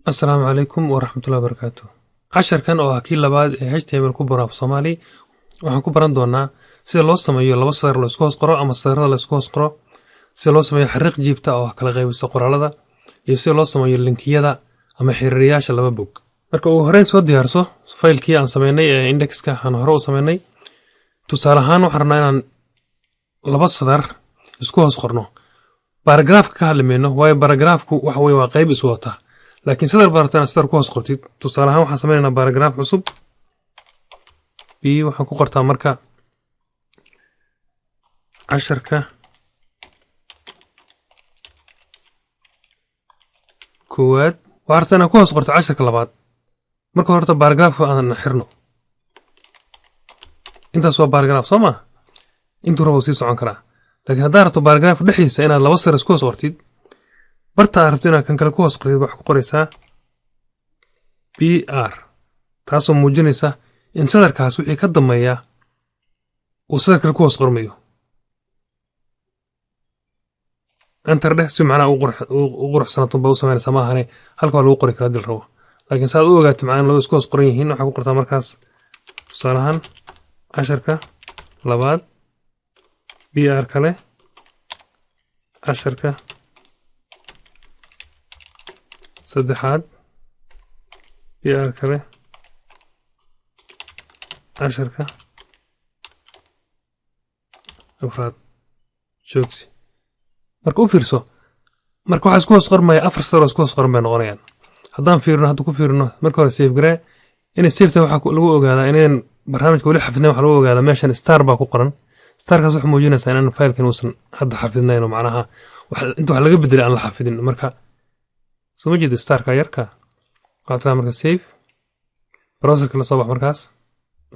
السلام عليكم ورحمة الله وبركاته. عشر كان oo kii labaad ee HTML ku baro Soomaali waxaan ku baran doonaa sida loo sameeyo laba sawir la isku hoos qoro ama sawirada la isku hoos qoro, sida loo sameeyo xariiq jiifta oo kala qaybisa qoraalada, iyo sida loo sameeyo linkiyada ama xiriiriyaasha laba bog. Marka ugu horreyn soo diyaarso faylkii aan sameynay ee indexka aan hore u sameynay. Tusaale ahaan waxaan rabnaa inaan laba sadar isku hoos qorno. Paragraafka ka hadlayno waayo paragraafku waxa weeye waa qayb isu wata. لكن صدر بارتنا صدر كوس قرتي تصالحها waxaan sameeynaa paragraph cusub b waxaan ku qortaa marka casharka koowaad waartana ku hoos qorto casharka labaad marka horta paragraph aan xirno intaas waa paragraph soma intuu rabo sii socon karaa laakiin haddii rabto paragraph dhexdiisa inaad laba sar isku hoos qortid barta arabtina kan kale ku hoos qortid wax ku qoraysaa br taasoo muujinaysa in sadarkaas wixii ka dambeeya uu sadar kale ku hoos qormayo enter dheh si macnaa u quruxsanato baa u samaynaysaa ma ahane halka waa lagu qori karaa dil rabo laakiin saad u ogaato macnaa laba isku hoos qoran yihiin waxaa ku qortaa markaas tusaalahaan casharka labaad br kale casharka saddexaad br kale casharka afraad joogsi marka u fiirso marka waxaa isku hoos qormaya afar sawir isku hoos qoran bay noqonayaan haddaan fiirino hadda ku fiirino marka hore save garee inay safeta waxaa lagu ogaadaa inayn barnaamijka weli xafidnayn waxaa lagu ogaadaa meeshan star baa ku qoran starkaas waxay muujinaysaa inaan faylkan uusan hadda xafidnayn oo macnaha inta wax laga bedelay aan la xafidin marka soo ma jeedo starka yarka qaata marka save browserka la soo bax markaas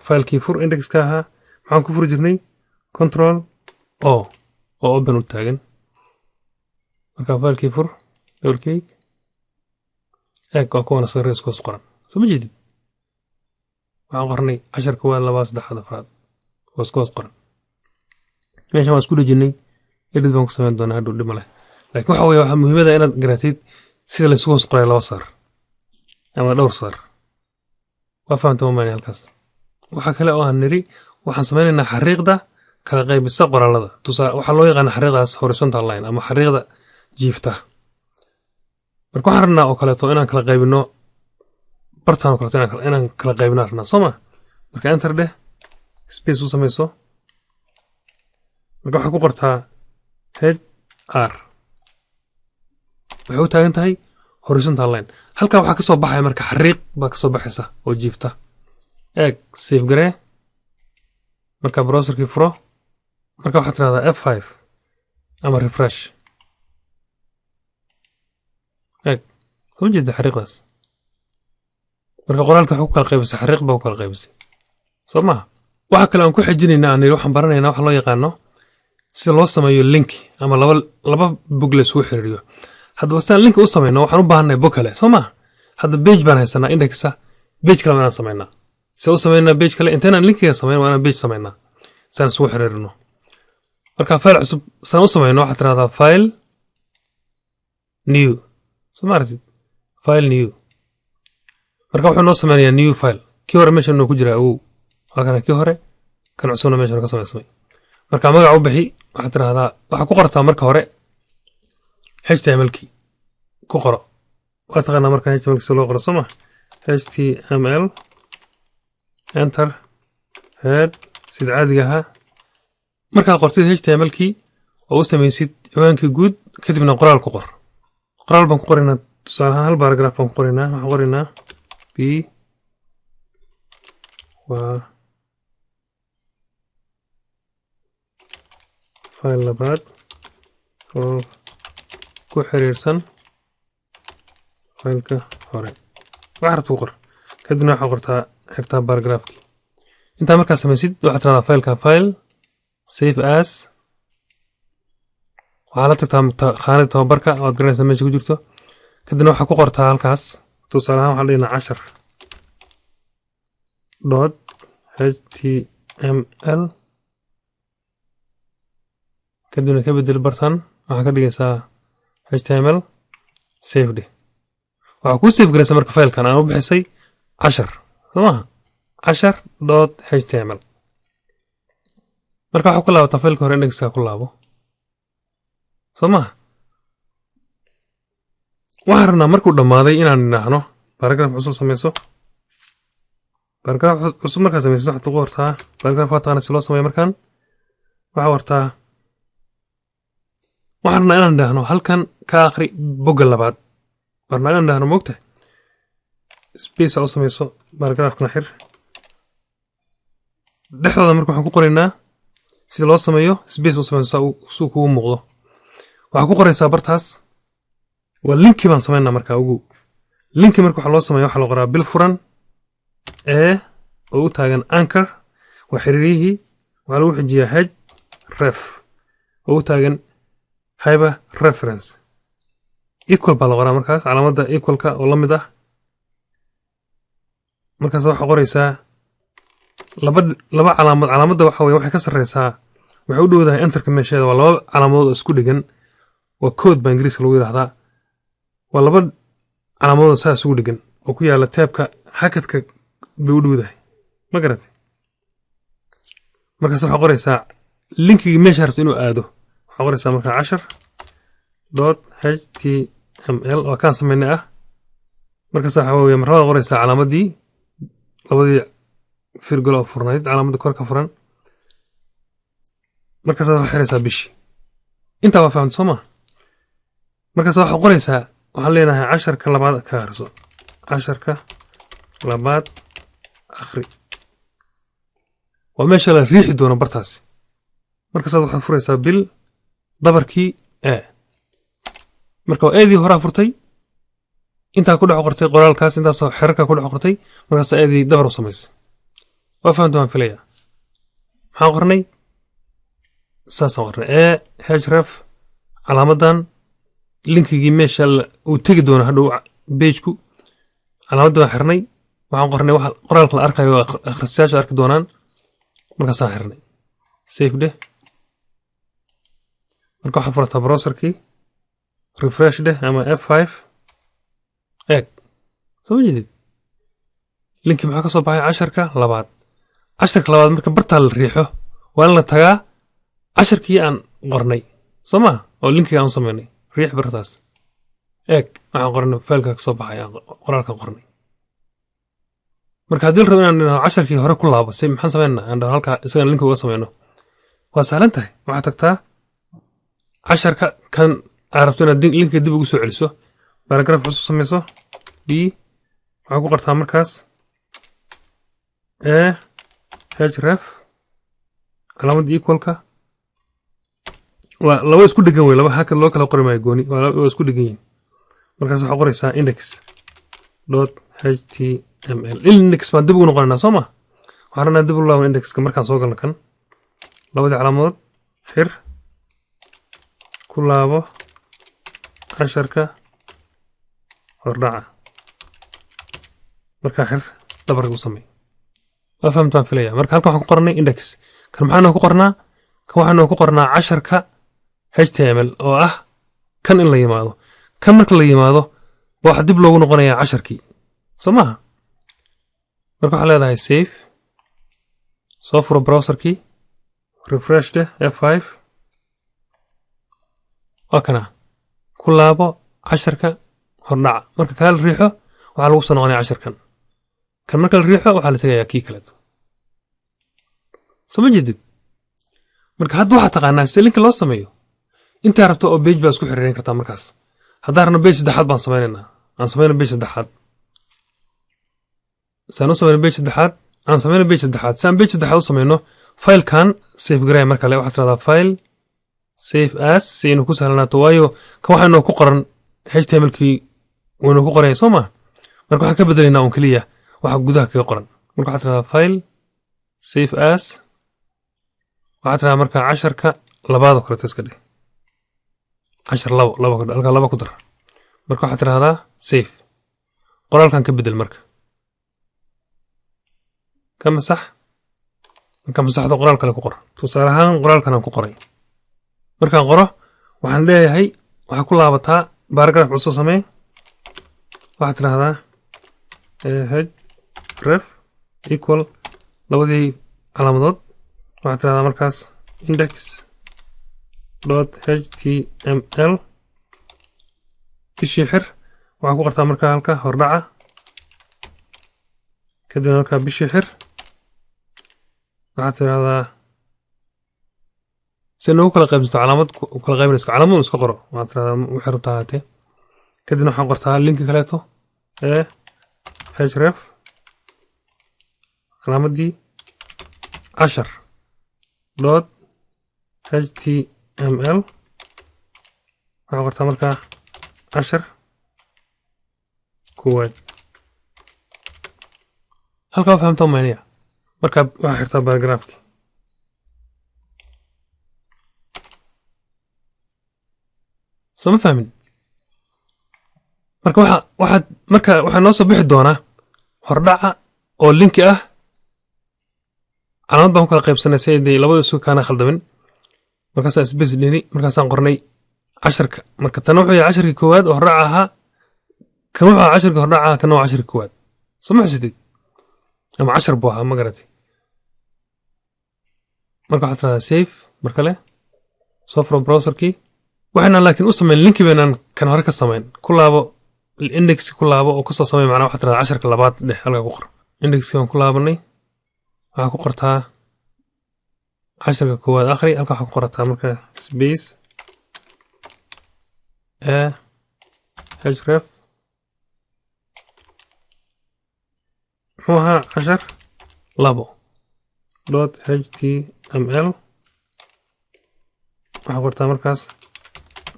faylkii fur indexka ahaa maxaan ku furi jirnay control o oo open u taagan marka faylkii fur double click waa kuwana sawirada isku hoos qoran soo ma jeedid waxaan qornay casharka waa laba saddexaad afraad oo isku hoos qoran meeshan waan isku dhejinay edit baan ku samayn doonaa hadhow dhib ma leh laakiin waxa weeye waxaa muhiimada inaad garatid sida la isugu hoos qoray laba sar ama dhowr sar waa fahamta maamaani halkaas waxaa kale oo aan niri waxaan sameynaynaa xariiqda kala qaybisa qoraalada tusaale waxaa loo yaqaana xariiqdaas horizontal line ama xariiqda jiifta marka waxaan rabnaa oo kaleeto inaan kala qaybino bartaan oo kaleeto inaan kala qaybinaa rabnaa soo ma marka enter dheh space u samayso marka waxaa ku qortaa hr waxay u taagan tahay horizontal line halkaa waxaa ka soo baxaya marka xariiq baa ka soo baxaysa oo jiifta eeg save garee marka browserkii furo marka waxaad tirahdaa f5 ama refresh eeg soo jeeda xariiqdaas marka qoraalka waxaa ku kala qaybisay xariiq baa ku kala qaybisay soo maha waxa kale aan ku xijinaynaa aan waxaan baranaynaa waxa loo yaqaano sida loo sameeyo link ama laba bog la isugu xiriiriyo haddaba sidaan linka u samayno waxaan u baahannahay bog kale soo maa hadda bage baan haysanaa indexka bage kale inaan samaynaa se u samaynaa bage kale intaynaan linkiga samayn waa inaan bage samaynaa sidaan isugu xiriirino marka fayl cusub sidaan u samayno waxaad tirahdaa file new soo ma aragtid file new marka wuxuu noo sameynayaa new file kii hore meeshan noo ku jiraa awow waa kana kii hore kan cusubna meeshan ka samaysmay marka magaca u bixi waxaad tirahdaa waxaa ku qortaa marka hore html-kii ku qoro waa taqaanaa marka html si loo qoro soo ma html enter head sida caadiga ahaa markaad qortid html-kii oo u samaysid ciwaankii guud kadibna qoraal ku qor qoraal baan ku qoraynaa tusaale ahaan hal paragraph baan ku qoraynaa waxaan qoraynaa b waa fayl labaad oo ku xiriirsan faylka hore wax rabta ku qor kadibna waxaa qortaa xigtaa paragraafkii intaa markaa samaysid waxaad tirahdaa faylka file save as waxaa la tagtaa khaanada tababarka waad garanaysaa meesha ku jirto kadibna waxaa ku qortaa halkaas tusaale ahaan waxaa dhihinaa cashar dot html kadibna ka bedel bartan waxaa ka dhigaysaa html save dheh waxa ku save garaysa marka faylkan aan u bixisay 10 soomaa 10.html marka waxa ku laabta faylka hore indexka ku laabo soomaa waxaana markuu dhamaaday inaan nahno paragraph cusub sameeyo paragraph cusub marka sameeyo waxa uu qortaa paragraph wataan si loo sameeyo markan waxa wartaa waxaana inaan nahno halkan ka akhri bogga labaad barna inaan nahno moogta space oo sameeyo paragraph kana xir dhexdooda marka waxaan ku qoraynaa sida loo sameeyo space oo sameeyo soo ku muuqdo waxa ku qoraysaa bartaas واللينك بان سمينا marka ugu link marka waxa loo sameeyo waxa la qoraa bil furan ee oo taagan anchor wa xiriirihi waxa lagu xijiyaa h ref oo taagan hyper reference equal baa la qoraa markaas calaamadda equal-ka oo la mid ah markaas waxa qoraysaa laba calaamadda waxa weeye waxay ka sareysaa waxa u dhowdahay enter-ka meesheeda waa laba calaamadood oo isku dhigan waa code baa ingiriiska lagu yiraahdaa waa laba calaamadood saas ugu dhigan oo ku yaala tabka hakadka bay u dhowdahay ma garatay markaas waxa qoraysaa linkiga meesha rabto inuu aado waxa qoraysaa marka 10.html oo ka sameynaa ah markaas waxa weeye marwada qoraysaa calaamadii labadii firgol oo furnayd calaamadda kor ka furan markaas waxa xiraysaa bishi inta waa fahamtay soo ma markaas waxa qoraysaa waxaan leenahay 10ka labaad ka akhriso 10ka labaad akhri waa meesha la riixi doono bartaas markaas waxaad furaysaa bil dabarkii a marka eedii hore furtay inta ku dhac qortay qoraalkaas intaas xirka ku dhac qortay markaas eedii dabar u samaysay waa fahamtaan filaya maxaan qornay saasaan qornay href calaamadan linkigii meesha uu tagi doono hadhow page-ku calaamadda waan xirnay waxaan qornay waxa qoraalka la arkayo akhristayaasha arki doonaan markaasaan xirnay save dheh marka waxaa furataa browserkii refresh dheh ama F5 eeg soo jeedid linki maxaa ka soo baxay 10ka labaad 10ka labaad marka bartaa la riixo waa in la tagaa 10kii aan qornay soo ma oo linkiga aan sameynay riix bartaas eeg waxaan qornay faylka ka soo baxay qoraalkan qornay marka haddii la rabo inaan 10kii hore ku laabo say maxaan sameynaa aan halka isaga link uga sameyno waa sahlan tahay waxaad tagtaa 10ka kan arabto inaad linkiga dib ugu soo celiso paragraph cusub sameyso b waxaa ku qortaa markaas href calaamadda equal-ka waa laba isku dhigan way laba hakad loo kala qori maayo gooni waa isku dhigan yihiin markaas waxaa qoraysaa index.html index baan dib ugu noqonaynaa soo ma waxaan rabnaa dib u laabo indexka markaan soo galno kan labadii calaamadood xir ku laabo 10ka hordhaca markaa xir dabarka u samey waa fahamtaan filaya marka halkan waxaan ku qornay index kan maxaan ku qornaa kan waxaan ku qornaa 10ka html oo ah kan in la yimaado kan marka la yimaado waxa dib loogu noqonayaa 10kii soo maaha marka waxa leedahay save soo furo browserkii refresh dheh F5 waa kana ku laabo 10ka hordhaca marka kala riixo waxa lagu soo noqonayaa 10kan kan marka la riixo waxa la tagayaa kii kale soo ma jeedid marka hadda waxa taqaanaa sida linka loo sameeyo inta rabto oo page baa isku xiriirin kartaa markaas haddaan rabno page saddexaad baan sameynaynaa aan sameyno page saddexaad saan u sameyno page saddexaad aan sameyno page saddexaad saan page saddexaad u sameyno filekan save garay marka le waxaad tiraahdaa file save as si inuu ku sahlanaato waayo kan waxa inoo ku qoran html-kii waynu ku qoran soo ma marka waxaan ka bedelaynaa un keliya waxa gudaha kaga qoran marka waxaad tiraahdaa file save as waxaad tiraahdaa marka 10ka labaad oo kale iska dhig 10 laba ku dar marka waxaad tiraahdaa save qoraalkan ka bedel marka ka masax marka masaxdo qoraal kale ku qor tusaale ahaan qoraalkan aan ku qoray markaan qoro waxaan leeyahay waxa ku laabataa paragraph cusub samee waxaad tirahdaa href equal labadii calaamadood waxaad tirahdaa markaas index .html bishii xir waxaa ku qortaa markaa halka hordhaca kadibna markaa bishii xir waxaad tirahdaa si noogu kala qaybsato calaamad u kala qaybinayso calaamad iska qoro waxaad tirahdaa waxay rabtaa haatee kadibna waxaan qortaa linki kaleeto href calaamadii 10.html waxaan qortaa markaa 10 كواد halka fahamto maaniya marka waxa xirtaa paragraafki soo ma fahmin marka waxa noo soo bixi doona hordhaca oo linki ah calaamad baan kala qaybsanay sayday labada isku kaana khaldamin markaas space dhini markaasaan qornay 10ka marka tan wuxuu yahay 10kii koowaad oo hordhaca ahaa kan wuxuu 10kii hordhaca kan waa 10kii koowaad soo ma xasidid ama 10 buu ahaa ma garatay marka waxaad tirahdaa save markale soo from browserkii waxaan laakiin u sameyn linki beenan kan hore ka sameyn ku laabo index ku laabo oo ku soo sameey macna waxaad tirahdaa 10ka labaad dheh halka ku qor indexkii aan ku laabanay waxaa ku qortaa 10ka koowaad akhri halka waxaa ku qortaa marka space href muxuu ahaa 10 labo .html waxaa qortaa markaas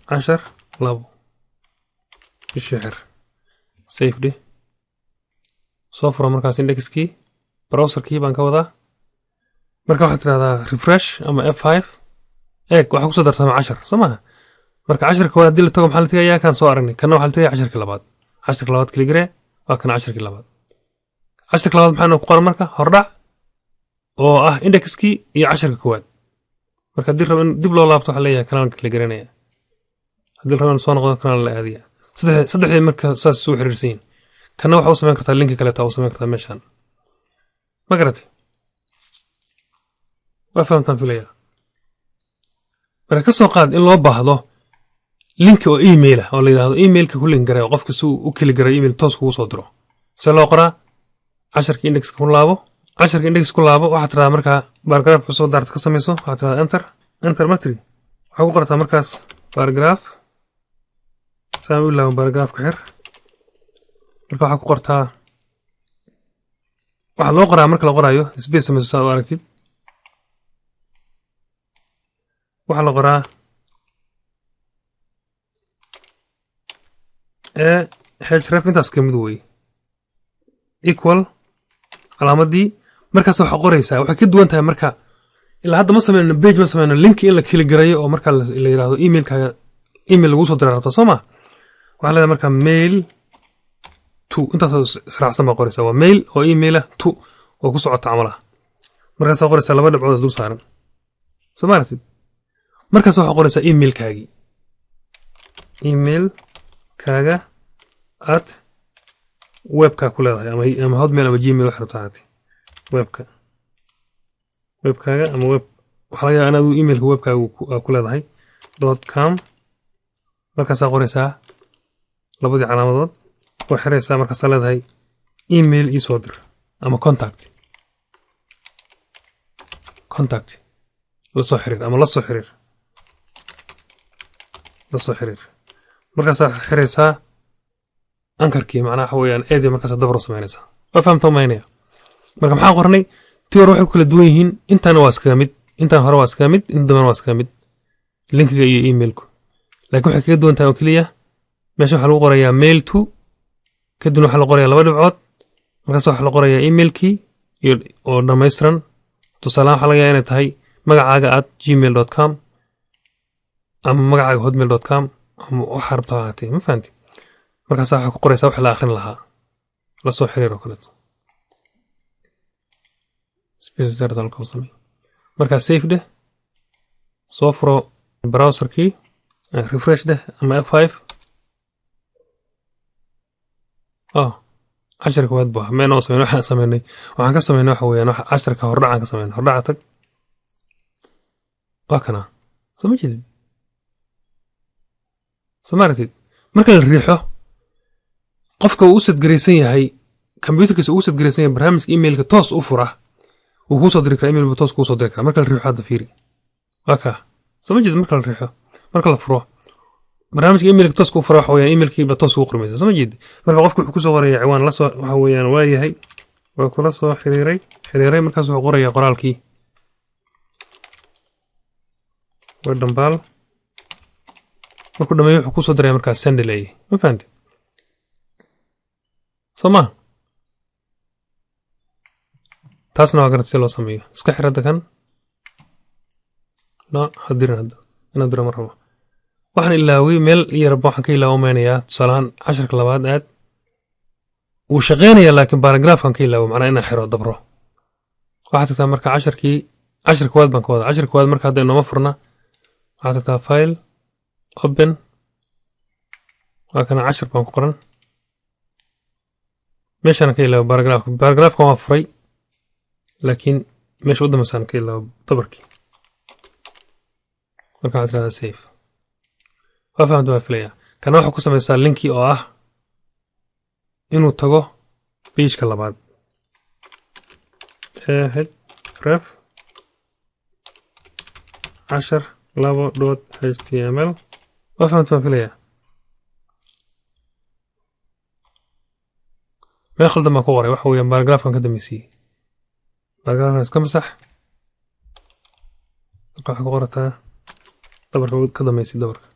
10 labo bishii xir save dheh soo furo markaas indexkii browserkii baan ka wadaa marka waxaad tirahdaa refresh ama F5 eeg waxaa kusoo dartama 10 soo maaha marka 10 koowaad haddii la tago maxaa la tegayaa kan soo aragnay kana waxaa la tegayaa 10kii labaad 10kii labaad kligre waa kana 10kii labaad 10kii labaad maxaa ku qoran marka hordhac oo ah indexkii iyo 10ka koowaad marka haddii rabo in dib loo laabto waxaa leeyahay kanaalka kligrenaya haddii rabo in soo noqdo kanaal la aadiya saddexdii marka saas isu xiriirsan yihiin kana waxaa u samayn kartaa linki kaleeta u samayn kartaa meeshaan ma garatay waa fahamtaan filaya marka ka soo qaad in loo baahdo linki oo email ah oo la yiraahdo emailka ku link garay oo qofka si u kili garay email toos kugu soo diro si loo qoraa 10ka index ku laabo 10ka index ku laabo waxaad tirahdaa markaa paragraph cusub daarad ka samayso waxaad tirahdaa enter matri waxaa ku qortaa markaas paragraph saamu ilaa paragraph ka xir marka waxaa ku qortaa waxaa loo qoraa marka la qoraayo space samayso saad u aragtid waxaa la qoraa href intaas ka mid wey equal calaamadii markaas waxaa qoraysaa waxay ka duwan tahay marka ilaa hadda ma sameyno page ma sameyno linki in la kili garayo oo marka la yiraahdo emailkaaga email lagu soo diray rabto soo ma waxaa leedahay marka mail to intaas israacsan baa qoraysaa waa mail oo email ah to oo ku socota camalaha markaas waxaa qoraysaa laba dhibcood dul saaran soo ma aragtid markaas waxaa qoraysaa emailkaagii emailkaaga at webka ku leedahay ama hotmail ama gmail wax rabtaa webkaaga ama web waxa laga yaabaa inaad emailka webkaaga ku leedahay .com markaasaa qoraysaa labadii calaamadood oo xiraysaa markaasaa leedahay email ii soo dir ama contact la soo xiriir ama la soo xiriir markaasaa xiraysaa ankarkii macnaha waxa weeyaan eedii markaas dabro samaynaysaa waa fahamta maynaya marka maxaan qornay tii hore waxay ku kala duwan yihiin intaan waa iskaga mid intaan hore waa iskaga mid inta dambana waa iskaga mid linkiga iyo emailku laakiin waxay kaga duwan tahay oo keliya meesha waxaa lagu qorayaa mail to kadibna waxaa la qorayaa laba dhibcood markaas waxaa la qorayaa emailkii iyo oo dhammaystiran tusaalahaan waxaa laga yaabaa inay tahay magacaaga at gmail.com ama magacaaga hotmail.com ama waxaa rabto ahaatee ma fahanti markaas waxaa ku qoraysaa wax la akhrin lahaa la soo xiriir oo kaleeto space zero dalka u samey markaa save dheh soo furo browserkii refresh dheh ama F5 10 كواد بوها ما نو سمينا waxaan sameynay waxaan ka sameynay waxa weeyaan wax 10 ka hordhacaan ka sameynay hordhaca tag waa kana soo jeedid samaartid marka la riixo qofka uu sad gareysan yahay computerkiisa uu sad gareysan yahay barnaamijka emailka toos u fura uu ku soo diri karaa email toos ku soo diri karaa marka la riixo hadda fiiri waa ka soo jeedid marka la riixo marka la furo barnaamijka emailka toos ku fura waxa weeyaan emailkiiba toos ugu qormaysa soo jeedid marka qofku wuxuu ku soo qoraya ciwaan la soo waxa weeyaan waa yahay waa kula soo xiriiray markaas wuxuu qorayaa qoraalkii waa dambaal markuu dhameeyo wuxuu ku soo diray markaas send leeyahay ma fahanti soma taasna waa garad si loo sameeyo iska xir hadda kan hadirin hadda inaan diro mar rabo waxaan ilaaway meel yarba waxaan ka ilaawmaynayaa tusaalahaan 10 labaad aad wuu shaqeynayaa laakiin paragraafkan ka ilaawo macnaa inaan xiro dabro waxaad tagtaa marka 10 koowaad baan ka wada 10 koowaad marka hadda inooma furna waxaad tagtaa file open waa kana 10 baan ku qoran meeshaan ka ilaawo paragraafkan waa furay laakiin meesha u dambeysaan ka ilaawo dabarkii marka waxaad tiraahdaa save waa fahamta waa filaya kana waxaa ku samaysaa linki oo ah inuu tago pageka labaad ref 10.html waa fahamta waa filaya meel khaldan baan ku qoray waxa weeyaan paragraafkan ka dambeysiyey paragraafkan iska masax marka waxaa ku qorataa dabarka ka dambeysay dabarka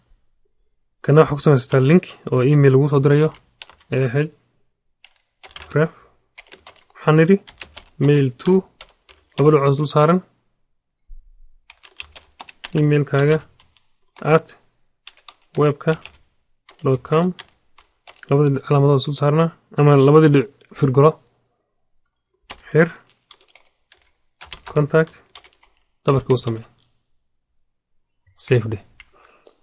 kana waxaa ku samaystaa link oo email lagu soo dirayo ref waxaan nidhi mail to laba dhucood dul saaran emailkaaga @webka.com labadii calaamadood dul saarnaa ama labadii dhic firgolo xir contact dabarka u samee save day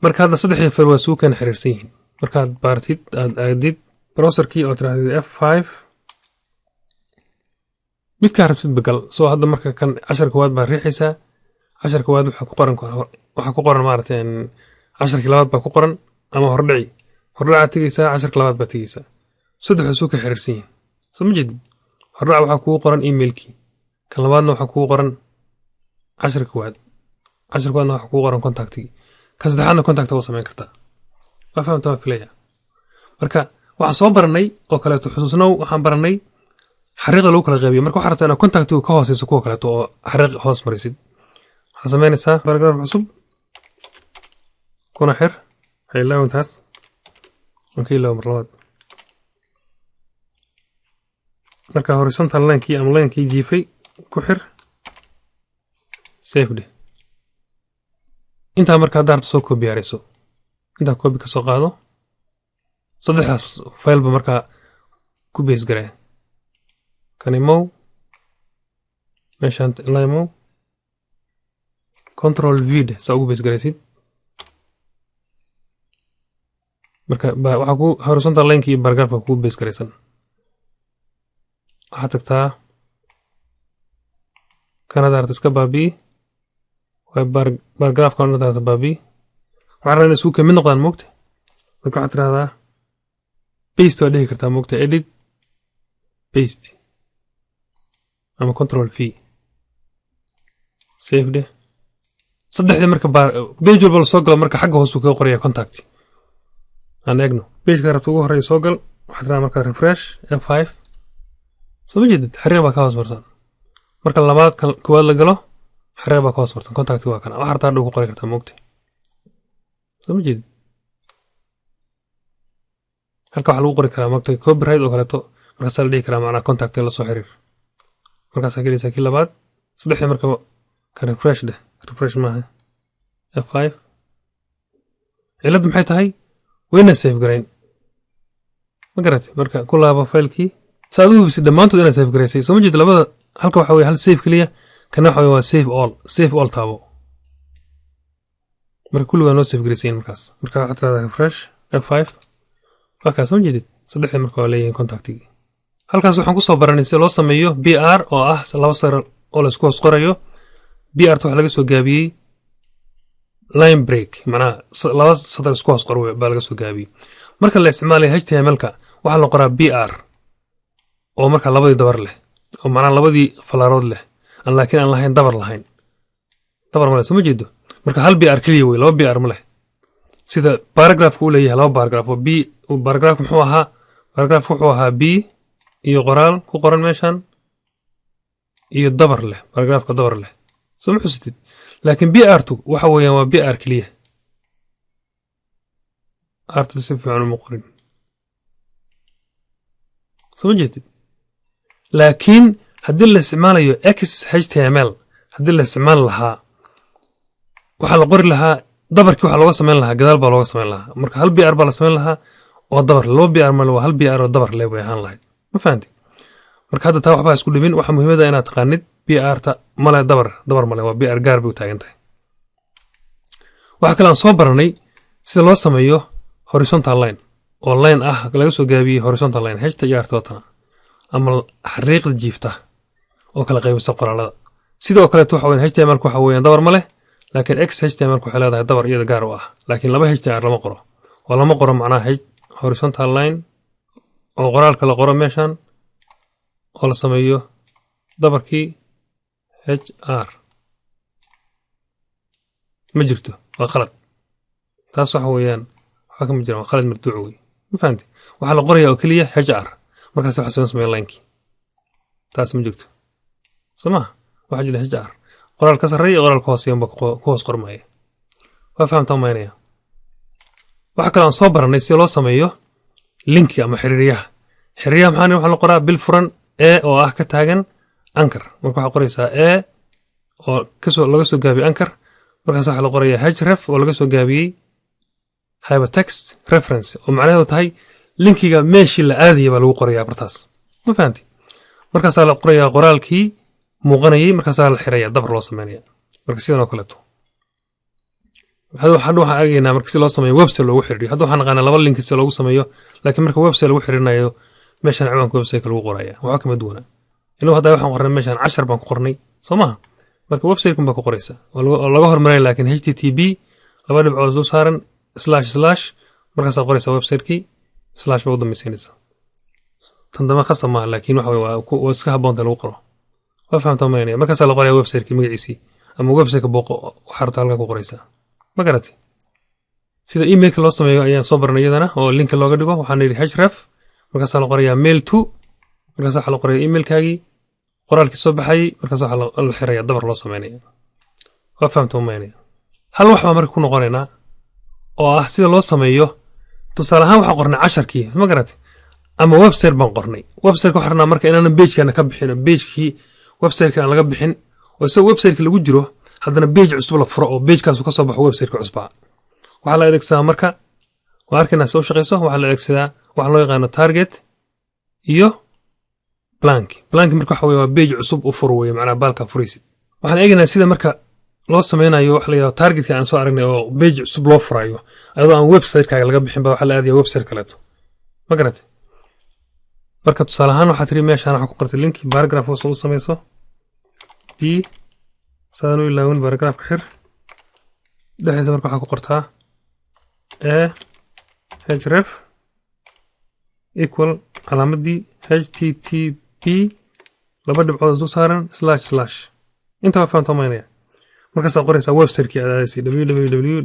marka hadda saddexda fayl waa suu kan xiriirsan yihiin markaad baartid aad aadid browserkii oo tirahdid F5 midka rabtid begal soo hadda marka kan 10 koowaad baa riixaysaa 10 koowaad waxa ku qoran maartay 10 labaad baa ku qoran ama hordhaca tigaysaa 10 labaad baa tigaysaa saddex suu ka xiriirsan yihiin soo ma jeedid hordhaca waxa ku qoran emailkii kan labaadna waxa ku qoran 10 koowaad 10 koowaadna waxa ku qoran contactii kan saddexaadna contact oo sameyn kartaa waa fahamta waa filaya marka waxaan soo baranay oo kale xusuusnow waxaan baranay xariiqda lagu kala qaybiyo marka waxaad rabtaa inaad contactigu ka hooseyso kuwa kaleeto oo xariiq hoos marisid waxaad samaynaysaa paragraph cusub kuna xir haylaawintaas aan ka ilaawo mar labaad marka horizontal linekii ama linekii jiifay ku xir save day intaa marka hadda harta soo koobi yarayso intaa koobi ka soo qaado saddexdaas faylba markaa ku base garee kanimow meeshaan limow control v saa ugu base garaysid marka waxaa ku horizontal lineki iyo paragraafka ku base garaysan waxaad tagtaa kanada harta iska baabi'i paragraafkan hadda baabi'i waxaan rabaa inay isku kamid noqdaan moogta marka waxaad tirahdaa paste waa dhihi kartaa moogta edit paste ama control v save de saddexdii marka page walba la soo galo marka xagga hoos uu kaga qoraya contact aan eegno pageka rabta ugu horreeya soo gal waxaad tirahdaa marka refresh F5 soo ma jeedid xariiq baa ka hoos marsan marka labaad koowaad la galo xariiq baa ka hoos marsan contacti waa kana wax hartaa dhow ku qori kartaa moogta soo ma jeedid halka waxaa lagu qori karaa moogta copyright oo kaleeto markaasaa la dhihi karaa macnaa contact la soo xiriir markaasaa gelaysaa kii labaad saddexdii marka ka refresh dheh refresh maaha F5 cilad maxay tahay wayna save garayn ma garatay marka ku laabo faylkii saad u hubisid dhammaantood inaad save garaysay soo ma jeed labada halka waxa weeye hal save kaliya kana waxa waa save all taabo marka kulli waa noo save garaysay markaas marka waxaad tirahdaa refresh F5 waa kaas soo jeedid saddexda marka waa leeyahay contactigi halkaas waxaan ku soo baranay si loo sameeyo br oo ah laba sar oo la isku hoos qorayo br waxa laga soo gaabiyay line break macnaha laba sadar isku hoos qor baa laga soo gaabiyay marka la isticmaalayo html-ka waxa la qoraa br oo marka labadii dabar leh oo macnaha labadii falaarood leh laakiin aan lahayn dabar ma leh soo ma jeedo marka hal br kaliya way laba br ma leh sida paragraph uu leeyahay laba paragraph oo b paragraph wuxuu ahaa b iyo qoraal ku qoran meeshan iyo dabar leh paragraphka dabar leh soo ma xusitid laakiin br2 waxa weeyaan waa br kaliya arta si fiican uma qorin soo ma jeedid laakiin haddii la isticmaalayo xhtml haddii la isticmaali lahaa waxaa la qori lahaa dabarkii waxaa looga samayn lahaa gadaal baa looga samayn lahaa marka hal br baa la samayn lahaa oo dabar laba br male waa hal br oo dabar leh bay ahaan lahayd ma fahanti marka hadda taa waxbaa isku dhimin waxaa muhiimada inaad taqaanid br-ta male dabar male waa br gaar bay u taagan tahay waxaa kale aan soo baranay sida loo sameeyo horizontal line oo line ah laga soo gaabiyey horizontal line htr-tootana ama xariiqda jiifta oo kala qaybisa qoraalada sidoo kaleeto waxa weeyaan html-ku waxa weeyaan dabar male laakiin html-ku waxay leedahay dabar iyada gaar u ah laakiin laba htr lama qoro oo lama qoro macnaha horizontal line oo qoraalka la qoro meeshan oo la sameeyo dabarkii hr ma jirto waa qalad taas waxa weeyaan waxa kama jiraan waa qalad marduuc wey ma fahanti waxaa la qorayaa oo keliya hr markaas waxa soo sameeya linekii taas ma jirto soo maha waxaa jira hr qoraal ka sarreeya qoraal ka hooseeya ba ku hoos qormaya waa fahamtaa maynaya waxa kale aan soo baranay si loo sameeyo linki ama xiriiryaha maxaa waxaa la qoraa bil furan oo ah ka taagan anchor marka waxaa qoraysaa oo laga soo gaabiyey anchor markaas waxaa la qorayaa href oo laga soo gaabiyey hypertext reference oo macnaheedu tahay linkiga meeshii la aadaya baa lagu qorayaa bartaas ma fahanti markaasaa la qorayaa qoraalkii muuqanayay markaasaa la xirayaa dabar loo sameynaya marka sidan oo kaleeto hadda waxaan argaynaa marka si loo sameeyo website loogu xiriiriyo hadda waxaan naqaanaa laba link si loogu sameeyo laakiin marka website lagu xiriirinayo meeshan ciwaanka website lagu qoraya waxa kama duwana inuu hadda waxaan qornay meeshan 10 baan ku qornay soo ma marka website kun baa ku qoraysa oo laga hormaray laakiin http laba dhibcood soo saaran / markaas aad qoraysa website-kii / baa u dambaysiinaysa tan dama khasab ma laakiin waxa waa iska haboonta lagu qoro waa fahamtaa maynaya markaas la qorayaa website-kii magaciisii ama website-ka booqo waxaad halka ku qoraysa ma garatay sida email-ka loo sameeyo ayaan soo baranay iyadana oo link looga dhigo waxaan yiri href markaas la qorayaa mail to markaas waxa la qorayaa email-kaagii qoraalkii soo baxay markaas waxa la xirayaa dabar loo sameeyo waa fahamtaa maynaya hal wax baa marka ku noqonaynaa oo ah sida loo sameeyo tusaale ahaan waxaan qornay 10kii ma garatay ama website baan qornay website-ka waxaan marka inaan page-kana ka bixin page-kii website-ka aan laga bixin oo soo website-ka lagu jiro haddana page cusub la furo oo page-kaas ka soo baxo website-ka cusub waxa la adeegsadaa marka waa arkayna soo shaqeyso waxa la adeegsadaa waxa loo yaqaan target iyo blank marka waxa weeye waa page cusub u furo weeye macnaha baalka furaysid waxaan eegaynaa sida marka loo sameynayo wax la yiraahdo targetka aan soo aragnay oo page cusub loo furayo ayadoo aan website-kaaga laga bixin ba waxa la aadayaa website kaleeto ma garatay marka tusaale ahaan waxaad tiri meeshaan waxa ku qortay link paragraph oo soo sameyso b saanu ilaawin paragraph ka xir dhaxaysa marka waxa ku qortaa href equal calaamadii http laba dhibcood soo saaran / inta waa fahamtaa maynaya markaas aad qoraysaa website-kii aad aadaysay www.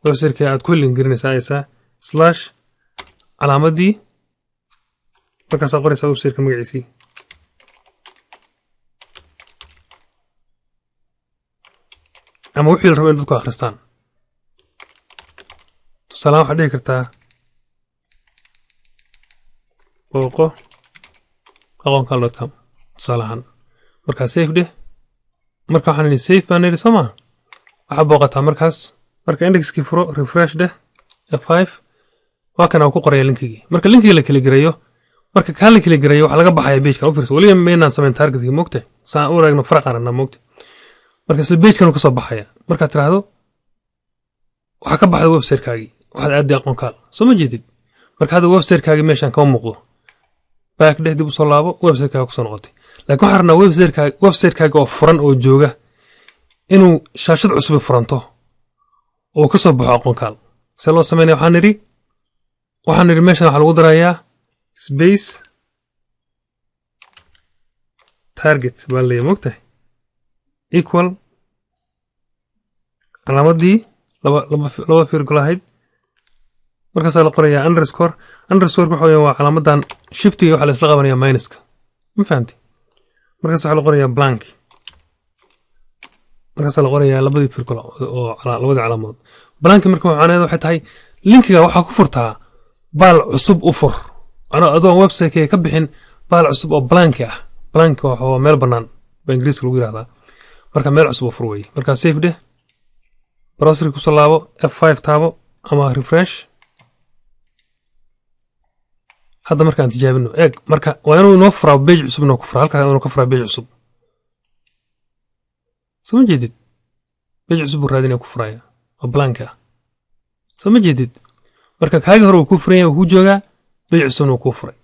website-kii aad ku link garinaysaa / calaamadii markaas aad qoraysaa website-ka magaciisii ama wixii la rabo in dadku akhristaan tusaale waxaad dhihi kartaa booqo aqoonkaal.com tusaale ahaan markaa safe dheh marka waxaan idhi safe baan idhi soo maa waxaa booqataa markaas marka indexkii furo refresh dheh f5 waa kana ku qoraya linkigii marka linkigii la kala gareeyo marka kaa la kala gareeyo waxa laga baxaya page-ka u fiirso waliba maynaan samayn targetkii moogtay saa u raagno farqan moogtay marka isla page-kan ka soo baxaya marka tiraahdo waxa ka baxday website-kaagii waxaad aadi aqoon kaal soo ma jeedid marka hada website-kaaga meeshan kama muuqdo back deh dib u soo laabo website-kaaga ku soo noqotay laakiin waxaan rabnaa website-kaaga oo furan oo jooga inuu shaashad cusub furanto oo ka soo baxo aqoon kaal see loo sameynaya waxaan nidhi meeshan waxaa lagu darayaa space target baa leeyahay mogtahay equal calaamadii laba fiirgol ahayd markaasaa la qorayaa underscore waxa weeye waa calaamadan shiftiga waxaa la isla qabanayaa minuska ma fahamtay markaas waxaa la qorayaa blank markaasaa la qorayaa labadii fiirgol oo labadii calaamood blanki marka macnaheedu waxay tahay linkiga waxaa ku furtaa baal cusub u fur adoon website-kayga ka bixin baal cusub oo blanki ah blanki waa meel bannaan baa ingiriiska lagu yidhahdaa marka meel cusub u fur weeye markaa safe deh browserki kusoo laabo F5 taabo ama refresh hadda markaan tijaabino eeg marka waa inuu inoo furaa page cusub inoo ku furaa halkaa inuu ka furaa page cusub soo ma jeedid page cusub buu raadinaya ku furaya oo blank ah soo ma jeedid marka kaagi hore uu ku furan yahay uu ku joogaa page cusubna uu ku furay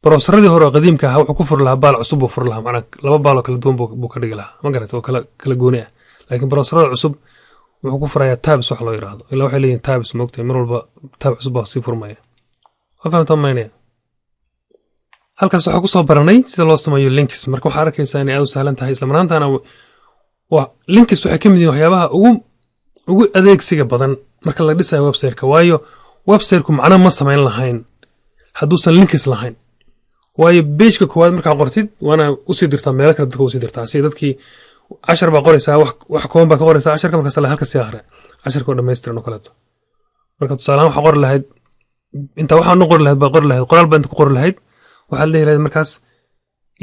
browseradii hore oo qadiimka ahaa wuxuu ku furi lahaa baal cusub buu furi lahaa macnaa laba baaloo kala duwan buu ka dhigi lahaa ma garata oo kala gooni ah laakiin browserada cusub wuxuu ku furayaa tabs wax loo yiraahdo ilaa waxay leeyihiin tabs moogtay mar walba tab cusub baa sii furmaya waa fahamtaan maynaya halkaas waxaa ku soo baranay sida loo sameeyo links marka waxaa arkaysaa inay aad u sahlan tahay isla marnaantaana waa links waxay ka mid yihiin waxyaabaha ugu adeegsiga badan marka la dhisayo website-ka waayo website-ku macno ma samayn lahayn hadduusan links lahayn waayo page-ka koowaad markaa qortid waana usii dirtaa meelo kale dadka usii dirtaa si dadkii cashar baa qoraysaa wax kooban baa ka qoraysaa casharka markaas la halka sii akhri casharka oo dhammaystiran oo kaleeto marka tusaalahaan waxaa qori lahayd inta waxaan u qori lahayd baa qori lahayd qoraal baa inta ku qori lahayd waxaad leeyahay lahayd markaas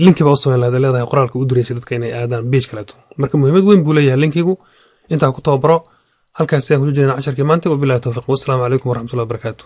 linki baa u samayn lahayd leedahay qoraalka u diraysa dadka inay aadaan page kaleeto marka muhiimad weyn buu leeyahay linkigu intaa ku tababaro halkaas ayaan ku jirnaa casharkii maanta wabillahi tawfiiq wassalaamu calaykum waraxmatullahi wabarakaatuh